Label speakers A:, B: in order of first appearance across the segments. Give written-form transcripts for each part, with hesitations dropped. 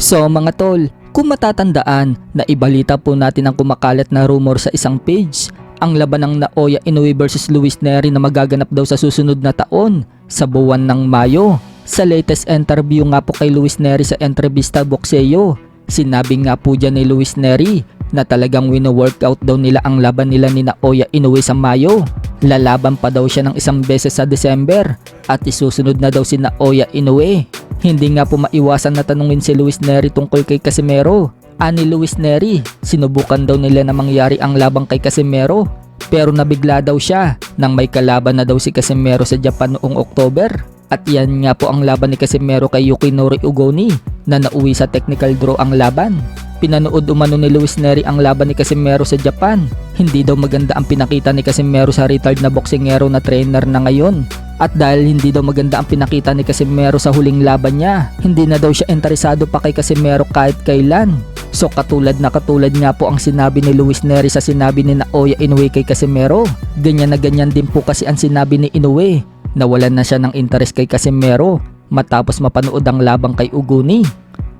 A: So mga tol, kung matatandaan, naibalita po natin ang kumakalat na rumor sa isang page, ang laban ng Naoya Inoue versus Luis Nery na magaganap daw sa susunod na taon sa buwan ng Mayo. Sa latest interview nga po kay Luis Nery sa Entrevista Boxeo, sinabi nga po dyan ni Luis Nery na talagang wino-workout daw nila ang laban nila ni Naoya Inoue sa Mayo. Lalaban pa daw siya ng isang beses sa December at isusunod na daw si Naoya Inoue. Hindi nga po maiwasan na tanungin si Luis Nery tungkol kay Casimero. Ani Luis Nery, sinubukan daw nila na mangyari ang labang kay Casimero, pero nabigla daw siya nang may kalaban na daw si Casimero sa Japan noong October. At yan nga po ang laban ni Casimero kay Yukinori Ugoni na nauwi sa technical draw ang laban. Pinanood umano ni Luis Nery ang laban ni Casimero sa Japan. Hindi daw maganda ang pinakita ni Casimero sa retired na boksingero na trainer na ngayon. At dahil hindi daw maganda ang pinakita ni Casimero sa huling laban niya, hindi na daw siya interesado pa kay Casimero kahit kailan. So katulad nga po ang sinabi ni Luis Nery sa sinabi ni Naoya Inoue kay Casimero. Ganyan na ganyan din po kasi ang sinabi ni Inoue. Nawalan na siya ng interes kay Casimero matapos mapanood ang labang kay Ugoni.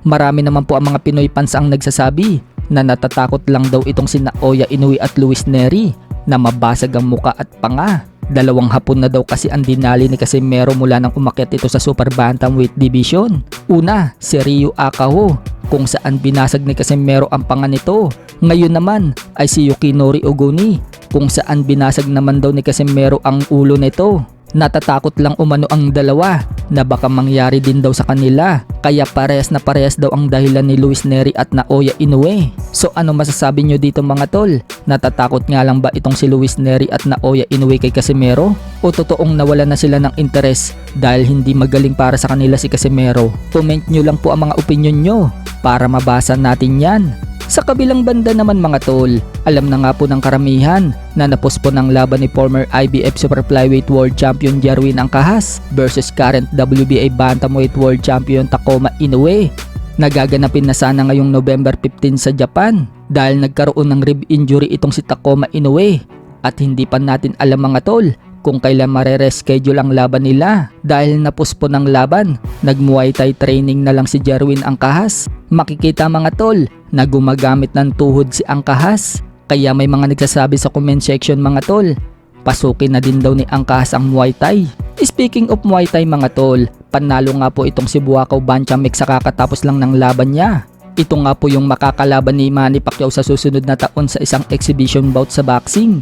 A: Marami naman po ang mga Pinoy fans ang nagsasabi na natatakot lang daw itong si Naoya Inoue at Luis Nery na mabasag ang muka at panga. 2 hapon na daw kasi ang dinali ni Casimero mula nang umakyat ito sa Super Bantamweight Division. Una, si Ryu Akaho, kung saan binasag ni Casimero ang panga nito. Ngayon naman ay si Yukinori Ugoni, kung saan binasag naman daw ni Casimero ang ulo nito. Natatakot lang umano ang dalawa na baka mangyari din daw sa kanila, kaya parehas na parehas daw ang dahilan ni Luis Nery at Naoya Inoue. So ano masasabi nyo dito mga tol? Natatakot nga lang ba itong si Luis Nery at Naoya Inoue kay Casimero? O totoong nawala na sila ng interes dahil hindi magaling para sa kanila si Casimero? Comment nyo lang po ang mga opinion nyo para mabasa natin yan. Sa kabilang banda naman mga tol, alam na nga po ng karamihan na napospon ang laban ni former IBF Super Flyweight World Champion Jerwin Angkahas versus current WBA Bantamweight World Champion Takuma Inoue. Nagaganapin na sana ngayong November 15 sa Japan dahil nagkaroon ng rib injury itong si Takuma Inoue at hindi pa natin alam mga tol kung kailan mare-reschedule ang laban nila. Dahil napospon ang laban, nag-Muay Thai training na lang si Jerwin Angkahas. Makikita mga tol na gumagamit ng tuhod si Angkahas. Kaya may mga nagsasabi sa comment section mga tol, pasukin na din daw ni Angkahas ang Muay Thai. Speaking of Muay Thai mga tol, panalo nga po itong si Buakaw Banchamek sa kakatapos lang ng laban niya. Ito nga po yung makakalaban ni Manny Pacquiao sa susunod na taon sa isang exhibition bout sa boxing.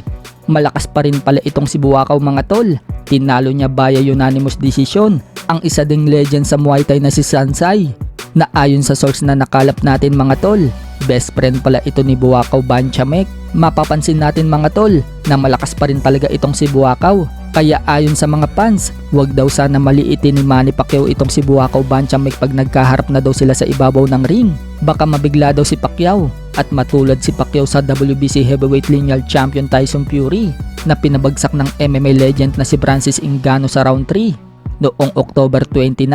A: Malakas pa rin pala itong si Buakaw mga tol. Tinalo niya via unanimous decision ang isa ding legend sa Muay Thai na si Sansai, na ayon sa source na nakalap natin mga tol, best friend pala ito ni Buakaw Banchamek. Mapapansin natin mga tol na malakas pa rin talaga itong si Buakaw. Kaya ayon sa mga fans, wag daw sana maliitin ni Manny Pacquiao itong si Buakaw Banchamek pag nagkaharap na daw sila sa ibabaw ng ring. Baka mabigla daw si Pacquiao at matulad si Pacquiao sa WBC Heavyweight Lineal Champion Tyson Fury na pinabagsak ng MMA legend na si Francis Ngannou sa round 3 noong October 29.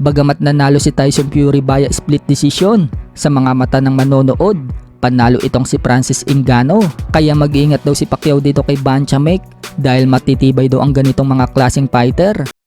A: Bagamat nanalo si Tyson Fury via split decision, sa mga mata ng manonood, panalo itong si Francis Ngannou. Kaya mag-iingat daw si Pacquiao dito kay Banchamek dahil matitibay daw ang ganitong mga klaseng fighter.